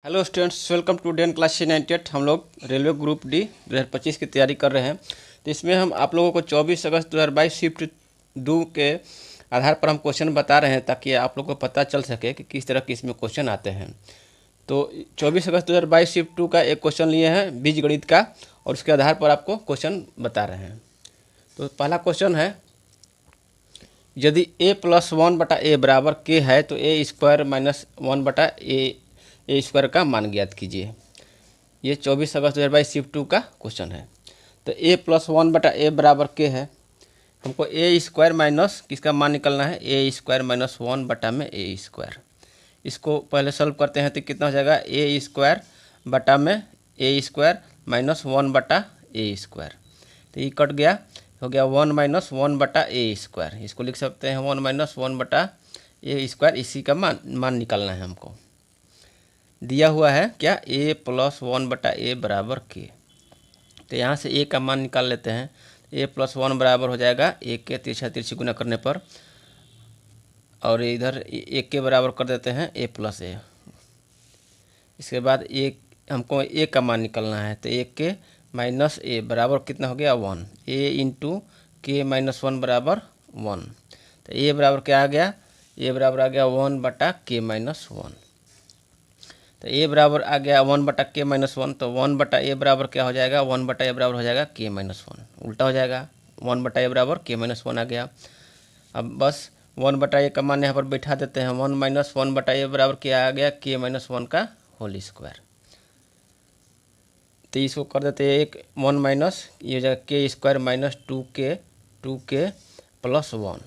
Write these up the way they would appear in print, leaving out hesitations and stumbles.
Hello students, welcome to den class 98। हम लोग railway group D 2025 की तैयारी कर रहे हैं। तो इसमें हम आप लोगों को 24 अगस्त 2022 शिफ्ट 2 के आधार पर हम क्वेश्चन बता रहे हैं ताकि आप लोग को पता चल सके कि किस तरह के इसमें क्वेश्चन आते हैं। तो 24 अगस्त 2022 शिफ्ट 2 का एक क्वेश्चन लिए हैं बीजगणित का, और उसके आधार पर आपको क्वेश्चन बता रहे हैं। तो पहला क्वेश्चन है, यदि a+1/a बराबर k है तो a² - 1/a² का मान ज्ञात कीजिए। ये 24 अगस्त 2022 शिफ्ट 2 का क्वेश्चन है। तो a+1/a बराबर k है, हमको a² माइनस किसका मान निकलना है, a² - 1/a²। इसको पहले सॉल्व करते हैं तो कितना हो जाएगा, a² बटा में a² माइनस 1/a²। तो ये कट गया, हो गया 1 - 1/a²। इसको लिख सकते हैं 1 - 1/a²। इसी का मान निकालना है हमको। दिया हुआ है क्या, a+1/a बराबर k। तो यहाँ से a का मान निकाल लेते हैं। a+1 बराबर हो जाएगा a के तिरछा गुना करने पर, और इधर a के बराबर कर देते हैं a+a। इसके बाद a हमको a का मान निकालना है, तो a के माइनस a बराबर कितना हो गया 1। a × k - 1 बराबर 1। तो a बराबर क्या आ गया, a बराबर आ गया 1/k - 1। तो a बराबर आ गया 1/k - 1। तो 1/a बराबर क्या हो जाएगा, 1/a बराबर हो जाएगा k - 1। उल्टा हो जाएगा, 1/a बराबर k - 1 आ गया। अब बस 1/a का मान यहाँ पर बैठा देते हैं। 1 - 1/a बराबर क्या आ गया, k - 1 का होल स्क्वायर। तो इसको कर देते हैं 1 माइनस, ये हो जाएगा k² minus 2k plus 1।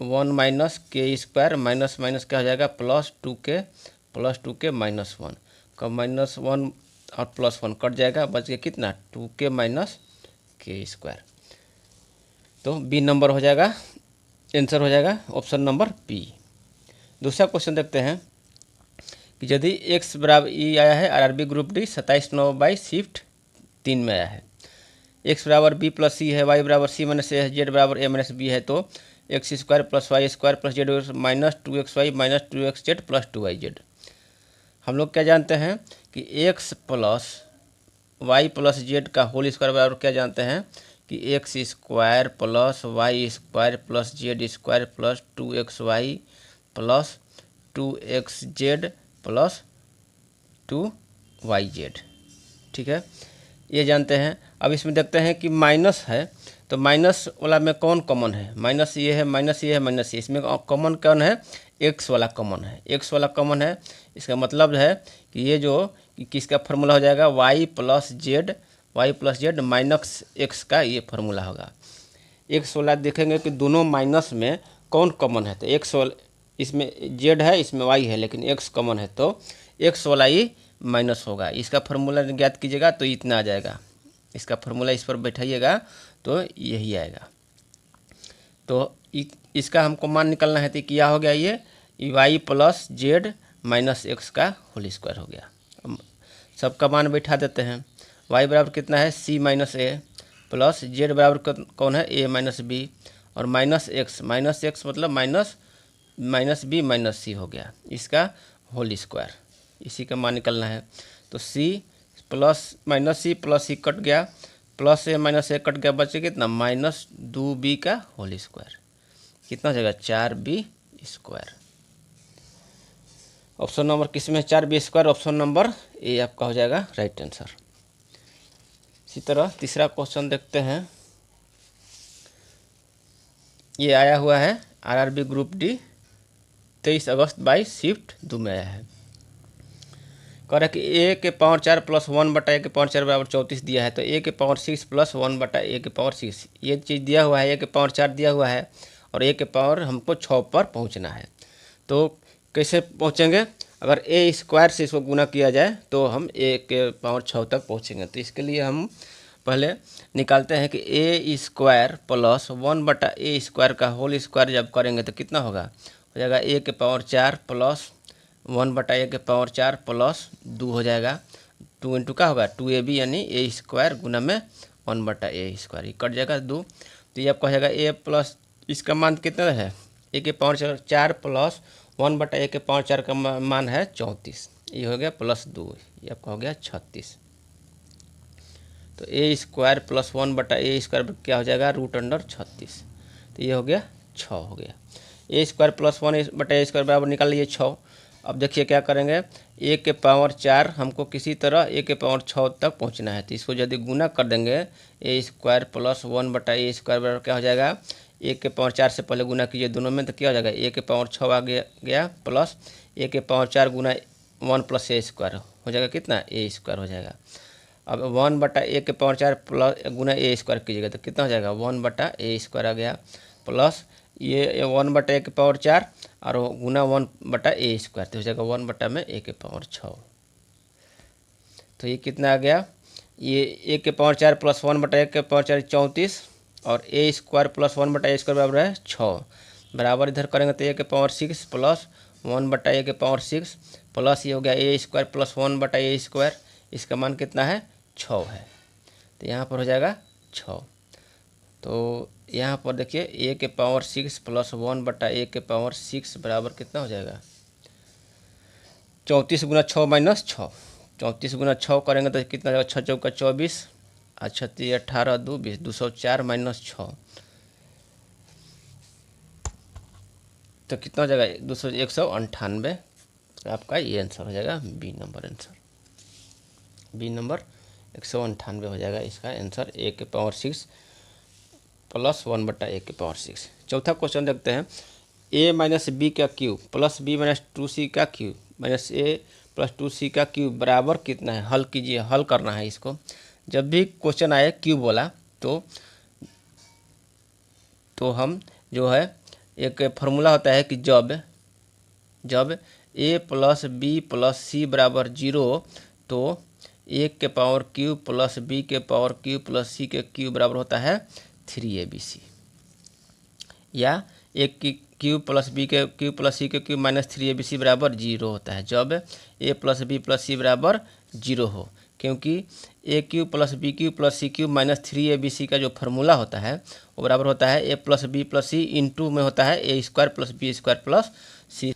1 minus k² minus minus क्या हो जाएगा, प्लस 2k माइनस 1। कब -1 और +1 कट जाएगा, बच गया कितना 2k माइनस k²। तो बी नंबर हो जाएगा, आंसर हो जाएगा ऑप्शन नंबर बी। दूसरा क्वेश्चन देखते हैं कि यदि x बराबर ई आया है आरआरबी ग्रुप डी 27/9/22 शिफ्ट 3 में आया है। x बराबर b + c है, y बराबर c - a है, z बराबर a - b है। तो x² + y² + z minus 2xy minus 2xz plus 2yz। हम लोग क्या जानते हैं कि x plus y plus z का होल स्क्वायर बराबर क्या जानते हैं कि x² plus y² plus z² plus 2xy plus 2xz plus 2yz। ठीक है, ये जानते हैं। अब इसमें देखते हैं कि माइनस है, तो माइनस वाला में कौन कॉमन है, माइनस ये है, माइनस ये है, माइनस ये। इसमें कॉमन कौन है, एक्स वाला कॉमन है, एक्स वाला कॉमन है। इसका मतलब है कि ये जो किसका फार्मूला हो जाएगा, y + z माइनस एक्स का ये फार्मूला होगा। एक्स वाला देखेंगे कि दोनों माइनस में कौन कॉमन है, तो एक्स वाला इसमें z है, इसमें y है, लेकिन x कॉमन है तो x वाला ही माइनस होगा। इसका फार्मूला ज्ञात कीजिएगा तो इतना आ जाएगा। इसका फार्मूला इस पर बैठाइएगा तो यही आएगा। तो इसका हमको मान निकालना है, तो क्या हो गया, ये y + z माइनस एक्स का होल स्क्वायर हो गया। सबका मान बैठा देते हैं। y बराबर कितना है, c - a प्लस z बराबर कौन है, a - b, और माइनस एक्स मतलब -b माइनस c हो गया, इसका होल स्क्वायर। इसी का मान निकलना है। तो c plus -c plus c cut गया, plus a minus a cut गया, बचे कितना -2b का होल स्क्वायर। कितना हो जाएगा, 4b²। ऑप्शन नंबर किस में, 4b²। ऑप्शन नंबर ए आपका हो जाएगा राइट आंसर। इसी तरह तीसरा क्वेश्चन देखते हैं। ये आया हुआ है आरआरबी ग्रुप डी 23 अगस्त 22 शिफ्ट 2 में आया है। कह रहा है कि a⁴ प्लस 1/a⁴ बराबर 34 दिया है। तो a⁴ प्लस 1/a⁴ ये चीज़ दिया हुआ है, a⁴ दिया हुआ है, और a⁴ हमको 6 पर पहुंचना है। तो कैसे पहुंचेंगे, अगर a² से इसको गुना किया जाए तो हम a⁴ तक पहुंचेंगे। तो इसके लिए हम पहले निकालते हैं कि a² प्लस 1/a² का होल स्क्वायर जब करेंगे तो कितना होगा, हो जाएगा a⁴ प्लस 1/a⁴ प्लस 2 हो जाएगा। 2 × का होगा 2ab यानी a² गुना में 1/a², ये कट जाएगा 2। तो ये आपका हो जाएगा a प्लस, इसका मान कितना है, a⁴ प्लस 1/a⁴ का मान है 34। ये हो गया +2, ये आपका हो गया 36। तो ए स्क्वायर प्लस 1 बटा ए स्क्वायर क्या हो जाएगा, √36। तो ये हो गया 6 हो गया। ए स्क्वायर प्लस 1 बटा ए स्क्वायर बराबर निकाल लीजिए 6। अब देखिए क्या करेंगे, ए के पावर 4 हमको किसी तरह ए के पावर 6 तक पहुंचना है। तो इसको यदि गुना कर देंगे, ए स्क्वायर प्लस 1 बटा ए स्क्वायर बराबर क्या हो जाएगा, ए के पावर 4 से पहले गुना कीजिए दोनों में, तो क्या हो जाएगा, ए के पावर 6 आ गया प्लस ए के पावर 4 गुना 1 प्लस ए स्क्वायर हो जाएगा कितना, ए स्क्वायर हो जाएगा। अब 1 बटा ए के पावर 4 प्लस गुना ए स्क्वायर कीजिएगा तो कितना हो जाएगा, 1 बटा ए स्क्वायर आ गया, प्लस ये 1 बटा ए के पावर 4 और गुना 1 बटा ए स्क्वायर, तो हो जाएगा 1 बटा में ए के पावर 6। तो ये कितना आ गया, ये ए के पावर 4 प्लस 1 बटा ए के पावर 4 34, और ए स्क्वायर प्लस 1 बटा ए स्क्वायर बराबर है 6, बराबर इधर करेंगे तो ए के पावर 6 प्लस 1 बटा ए के पावर 6 प्लस ये हो गया ए स्क्वायर प्लस 1 बटा ए स्क्वायर, इसका मान कितना है, 6 है। तो यहाँ पर हो जाएगा 6। तो यहाँ पर देखिए ए के पावर 6 प्लस 1 बटा ए के पावर 6 बराबर कितना हो जाएगा, 34 गुना 6 माइनस 6, 34 गुना 6 करेंगे तो कितना हो जाएगा, 6 चौका 24, 36 18 2 20, 204 माइनस 6, तो कितना हो जाएगा 198। आपका ये आंसर हो जाएगा B number answer, B number 198 हो जाएगा इसका आंसर, ए के पावर 6 प्लस 1 बटा ए के पावर 6। चौथा क्वेश्चन देखते हैं, ए माइनस बी का cube plus B minus 2c का cube minus A plus 2c का क्यूब बराबर कितना है, हल कीजिए, हल करना है इसको। जब भी क्वेश्चन आए क्यूब वाला तो हम जो है एक फार्मूला होता है कि जब A plus B plus C बराबर 0 तो ए के पावर क्यूब प्लस बी के पावर क्यूब प्लस सी के क्यूब बराबर होता है 3abc, या ए की क्यूब प्लस बी के क्यूब प्लस सी के क्यूब माइनस 3abc बराबर 0 होता है जब A plus B plus C बराबर 0 हो, क्योंकि A cube plus B cube plus C cube minus 3abc का जो फार्मूला होता है वो बराबर होता है A plus B plus C into में होता है A square plus B square plus C.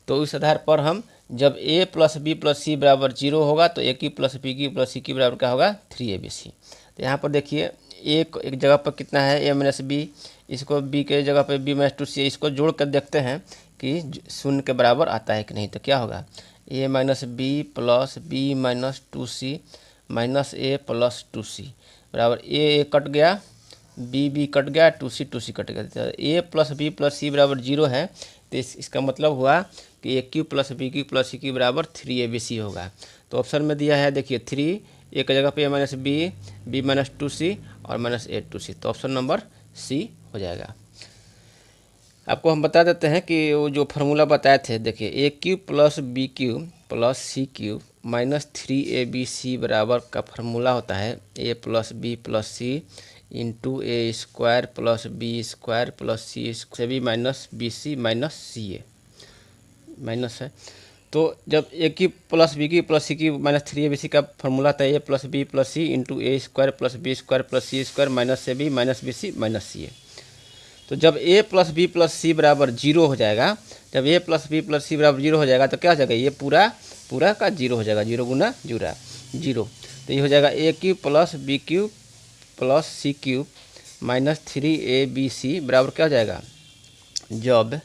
तो इस आधार पर हम जब A plus B plus C बराबर 0 होगा तो A cube plus B cube plus C cube बराबर क्या होगा, 3abc। तो यहाँ पर देखिए एक जगह पर कितना है, ए माइनस बी, इसको बी के जगह पे बी माइनस 2c, इसको जोड़ कर देखते हैं कि शून्य के बराबर आता है कि नहीं। तो क्या होगा, A minus B plus B minus 2c minus A plus 2c बराबर ए कट गया, बी कट गया, 2c कट गया। तो A plus B plus C बराबर 0 है, तो इसका मतलब हुआ कि A cube plus B cube plus C cube बराबर 3abc होगा। तो ऑप्शन में दिया है देखिए 3, एक जगह पे ए माइनस बी माइनस 2c और माइनस ए 2c, तो ऑप्शन नंबर सी हो जाएगा। आपको हम बता देते हैं कि वो जो फार्मूला बताए थे, देखिए A cube plus B cube plus C cube minus 3abc बराबर का फार्मूला होता है A plus B plus C into A square plus B square plus C से B minus B C minus C A minus है। तो जब A cube plus B cube plus C cube minus 3abc का formula था A plus B plus C into A square plus B square plus C square minus से B minus B C minus C A. तो जब A plus B plus C बराबर 0 हो जाएगा, जब A plus B plus C बराबर 0 हो जाएगा तो क्या हो जाएगा, ये पूरा का 0 हो जाएगा, 0 गुना 0। तो ये हो जाएगा A cube plus B cube plus C cube minus 3abc बराबर क्या हो जाएगा, जब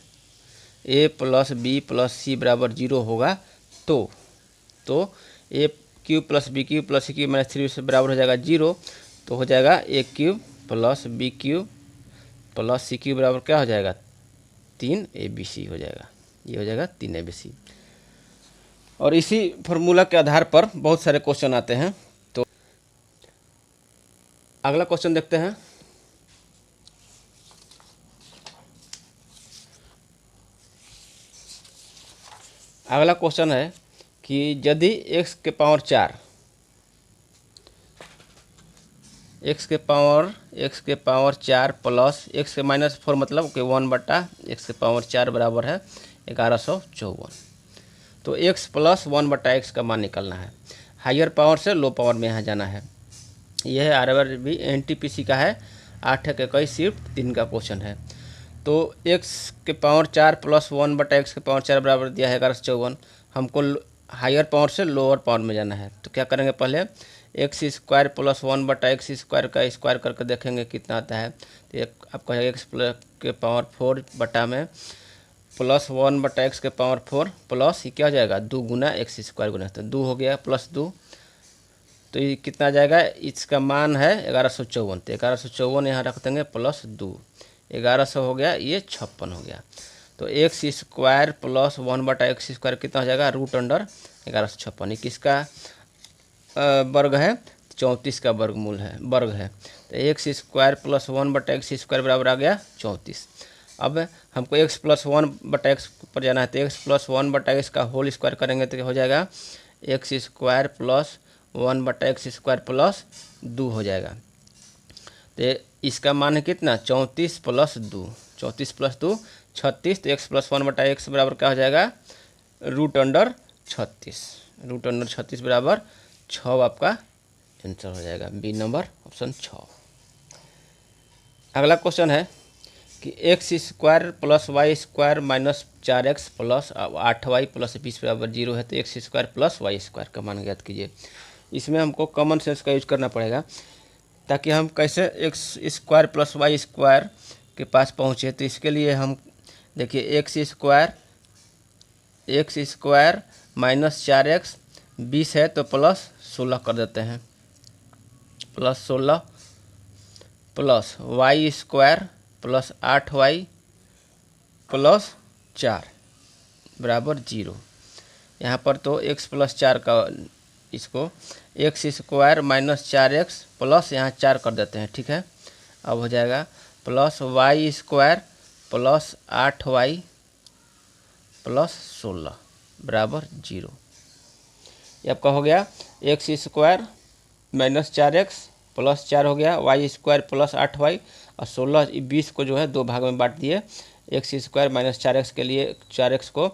A plus B plus C बराबर 0 होगा तो A cube plus B cube plus C cube minus 3 से बराबर हो जाएगा 0, तो हो जाएगा A cube plus B cube plus C cube बराबर क्या हो जाएगा, 3abc हो जाएगा, ये हो जाएगा 3abc। और इसी फार्मूला के आधार पर बहुत सारे क्वेश्चन आते हैं। तो अगला क्वेश्चन देखते हैं, अगला क्वेश्चन है कि यदि x के पावर 4 x के पावर 4 प्लस x के माइनस 4 मतलब कि 1 बटा x के पावर 4 बराबर है 1154। तो x प्लस 1 बटा x का मान निकालना है, हायर पावर से लो पावर में यहाँ जाना है। यह है RRB NTPC का है, 8 के कई शिफ्ट 3 का क्वेश्चन है। तो x के पावर 4 प्लस 1 बटा x के पावर 4 बराबर दिया है 1154, हमको हायर पावर से लोअर पावर में जाना है। तो क्या करेंगे, पहले एक्स स्क्वायर प्लस 1/x² का स्क्वायर करके देखेंगे कितना आता है। तो एक आपका एक्स प्लस के पावर 4 बटा में प्लस 1/x के पावर 4 प्लस ये क्या हो जाएगा 2 गुना x² गुना, तो 2 हो गया प्लस 2। तो ये कितना आ जाएगा, इसका मान है 1154। तो 1154 यहाँ रख देंगे प्लस 2, 1100 हो गया, ये 56 हो गया। तो x² प्लस 1/x² कितना हो जाएगा √1156। ये किसका वर्ग है, 34 का वर्गमूल है, वर्ग है। तो x² प्लस 1/x² बराबर आ गया 34। अब हमको x प्लस 1/x पर जाना है, तो x प्लस 1/x का होल स्क्वायर करेंगे तो हो जाएगा x² प्लस 1/x² प्लस 2 हो जाएगा। तो इसका मान है कितना 34 प्लस 2, 34 प्लस 2 36। तो x प्लस 1/x बराबर क्या हो जाएगा √36, √36 बराबर 6 आपका आंसर हो जाएगा, बी नंबर ऑप्शन 6। अगला क्वेश्चन है कि x² plus y² minus 4x plus 8y plus 20 बराबर 0 है। तो x² प्लस y² का मान ज्ञात कीजिए। इसमें हमको कॉमन सेंस का यूज करना पड़ेगा ताकि हम कैसे x² प्लस y² के पास पहुँचे। तो इसके लिए हम देखिए x² माइनस 4x 20 है तो प्लस 16 कर देते हैं, plus 16 plus y² plus 8y plus 4 बराबर 0। यहाँ पर तो x प्लस 4 का इसको x² माइनस 4x प्लस यहाँ 4 कर देते हैं, ठीक है। अब हो जाएगा plus y² plus 8y plus 16 बराबर 0। ये आपका हो गया x² माइनस 4x प्लस 4 हो गया, y² प्लस 8y और 16। 20 को जो है 2 भाग में बांट दिए, x² माइनस 4x के लिए 4x को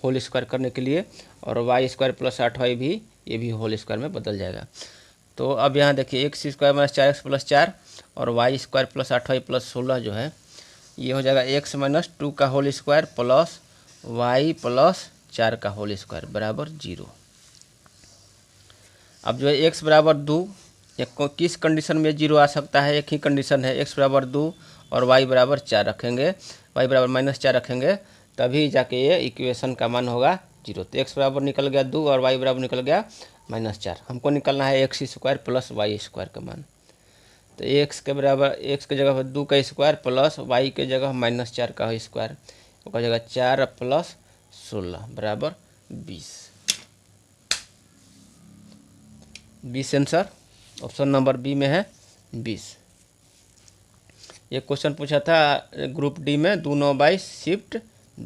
होल स्क्वायर करने के लिए, और y² प्लस 8y भी ये भी होल स्क्वायर में बदल जाएगा। तो अब यहाँ देखिए x² माइनस 4x प्लस 4 और y² प्लस 8y प्लस 16 जो है ये हो जाएगा x माइनस 2 का whole square plus y plus 4 का होल स्क्वायर बराबर 0। अब जो है x बराबर 2, किस कंडीशन में 0 आ सकता है, एक ही कंडीशन है, x बराबर 2 और y बराबर 4 रखेंगे, y बराबर माइनस 4 रखेंगे, तभी जाके ये इक्वेशन का मान होगा 0। तो x बराबर निकल गया 2 और y बराबर निकल गया माइनस 4। हमको निकलना है x² प्लस y² का मान। तो x के बराबर x के जगह पर 2 का स्क्वायर प्लस y के जगह माइनस 4 का स्क्वायर हो जाएगा 4 प्लस 16 बराबर 20 आंसर ऑप्शन नंबर बी में है 20। ये क्वेश्चन पूछा था ग्रुप डी में 2 9 22 शिफ्ट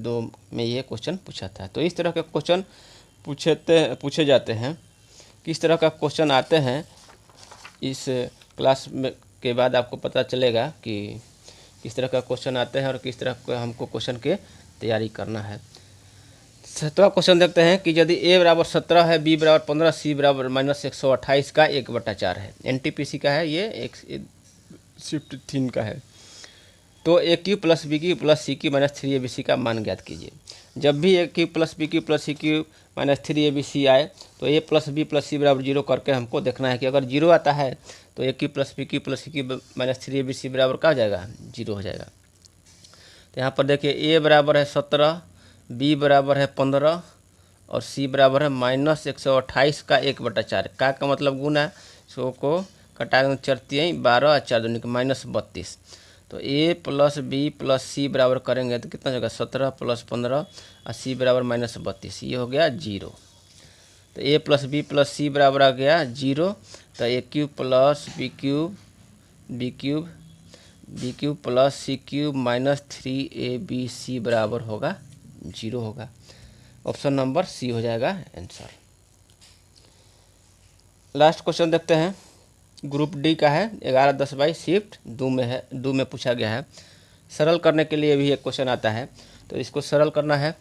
2 में ये क्वेश्चन पूछा था। तो इस तरह के क्वेश्चन पूछे जाते हैं। किस तरह का क्वेश्चन आते हैं इस क्लास में के बाद आपको पता चलेगा कि किस तरह का क्वेश्चन आते हैं और किस तरह का हमको क्वेश्चन के तैयारी करना है। 7वां क्वेश्चन देखते हैं कि यदि a बराबर 17 है, b बराबर 15, c बराबर माइनस 128 का 1/4 है। NTPC का है, ये एक शिफ्ट 3 का है। तो a³ plus b³ plus c³ minus 3abc का मान ज्ञात कीजिए। जब भी a³ plus b³ plus c³ minus 3abc आए तो a plus b plus c बराबर 0 करके हमको देखना है कि अगर 0 आता है तो a³ plus b³ plus c³ minus 3abc बराबर क्या हो जाएगा 0 हो जाएगा। तो यहाँ पर देखिए a बराबर है 17, b बराबर है 15 और c बराबर है माइनस 128 का 1/4। का मतलब गुना, सो को कटा 4 12 और 4 दूनी माइनस 32। तो a plus b plus c बराबर करेंगे तो कितना होगा 17 प्लस 15 और c बराबर माइनस 32, ये हो गया 0। तो a plus b plus c बराबर आ गया 0। तो a³ plus b³ plus c³ minus 3abc बराबर होगा 0 होगा। ऑप्शन नंबर सी हो जाएगा आंसर। लास्ट क्वेश्चन देखते हैं, ग्रुप डी का है, 11 10 22 शिफ्ट 2 में है, 2 में पूछा गया है। सरल करने के लिए भी एक क्वेश्चन आता है, तो इसको सरल करना है।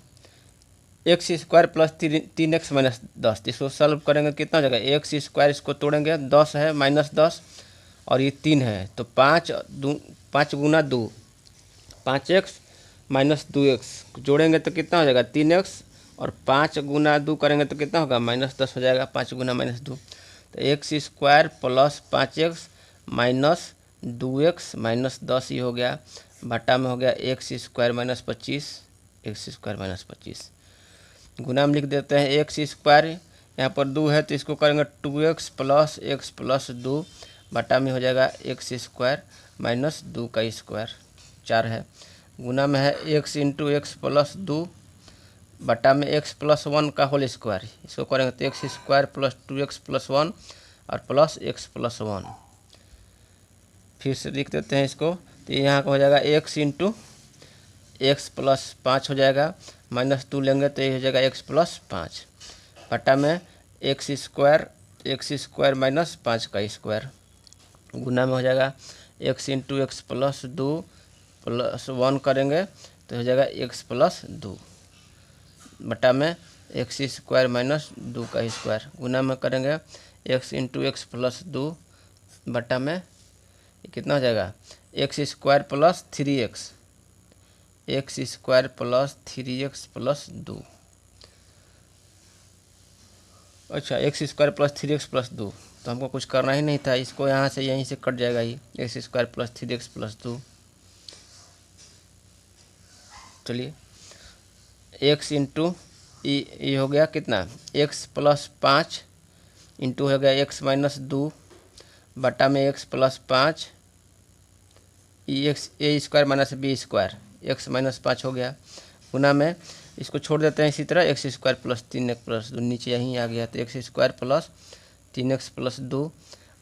x² प्लस 3x माइनस 10, इसको सॉल्व करेंगे कितना हो जाएगा, x² इसको तोड़ेंगे 10 है माइनस 10 और ये 3 है तो 5 गुना 2 5x माइनस 2x जोड़ेंगे तो कितना हो जाएगा 3x और 5 गुना 2 करेंगे तो कितना होगा, -10 हो जाएगा। 5 गुना -2 तो x² plus 5x minus 2x minus 10 ही हो गया, बटा में हो गया x² माइनस 25, x² माइनस 25। गुना में लिख देते हैं x², यहाँ पर 2 है तो इसको करेंगे 2x प्लस x प्लस 2, बटा में हो जाएगा x² माइनस 2 का स्क्वायर, 4 है। गुना में है x इंटू एक्स प्लस 2, बटा में x प्लस 1 का होल स्क्वायर, इसको करेंगे तो x² प्लस 2x प्लस 1 और प्लस x प्लस 1। फिर से लिख देते हैं इसको, तो यहाँ का हो जाएगा x इंटू एक्स प्लस 5 हो जाएगा, -2 लेंगे तो ये हो जाएगा x प्लस 5, बटा में x² माइनस 5 का स्क्वायर। गुना में हो जाएगा x into x plus 2 plus 1 करेंगे तो हो जाएगा x प्लस 2, बटा में x² माइनस 2 का स्क्वायर। गुना में करेंगे x इंटू एक्स प्लस 2, बटा में कितना हो जाएगा x² plus 3x, x² plus 3x plus 2। अच्छा, x² प्लस 3x प्लस 2, तो हमको कुछ करना ही नहीं था, इसको यहाँ से यहीं से कट जाएगा ही, x² प्लस 3x प्लस 2। चलिए x इंटू ये हो गया कितना, x प्लस 5 इंटू हो गया x माइनस 2, बटा में x plus 5 a² minus b², x minus 5 हो गया। गुना में इसको छोड़ देते हैं इसी तरह, x² प्लस 3x प्लस 2 नीचे यहीं आ गया, तो x² प्लस 3x प्लस 2,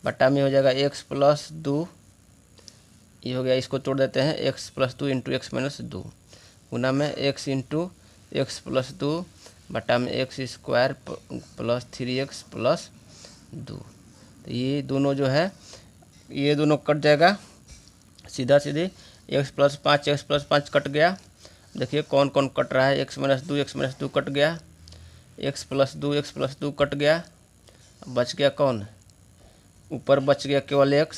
बटा में हो जाएगा x प्लस 2, ये हो गया, इसको तोड़ देते हैं x plus 2 into x minus 2। गुना में x इंटू एक्स प्लस 2, बटा में x² प्लस 3x प्लस 2। तो ये दोनों जो है ये दोनों कट जाएगा, सीधा सीधे x प्लस 5 कट गया। देखिए कौन कौन कट रहा है, x माइनस 2 कट गया, x प्लस 2 कट गया, बच गया कौन, ऊपर बच गया केवल x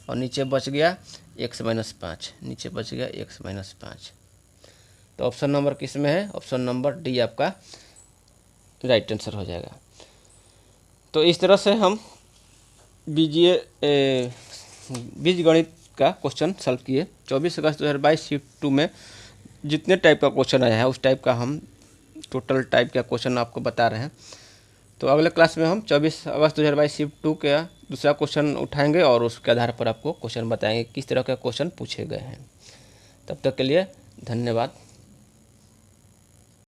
और नीचे बच गया x माइनस 5, नीचे बच गया x माइनस 5। तो ऑप्शन नंबर किस में है, ऑप्शन नंबर डी आपका राइट आंसर हो जाएगा। तो इस तरह से हम बीजगणित का क्वेश्चन सॉल्व किए। 24 अगस्त 2022 शिफ्ट 2 में जितने टाइप का क्वेश्चन आया है उस टाइप का हम टोटल टाइप का क्वेश्चन आपको बता रहे हैं। तो अगले क्लास में हम 24 अगस्त 2022 शिफ्ट 2 का दूसरा क्वेश्चन उठाएंगे और उसके आधार पर आपको क्वेश्चन बताएंगे किस तरह के क्वेश्चन पूछे गए हैं। तब तक के लिए धन्यवाद।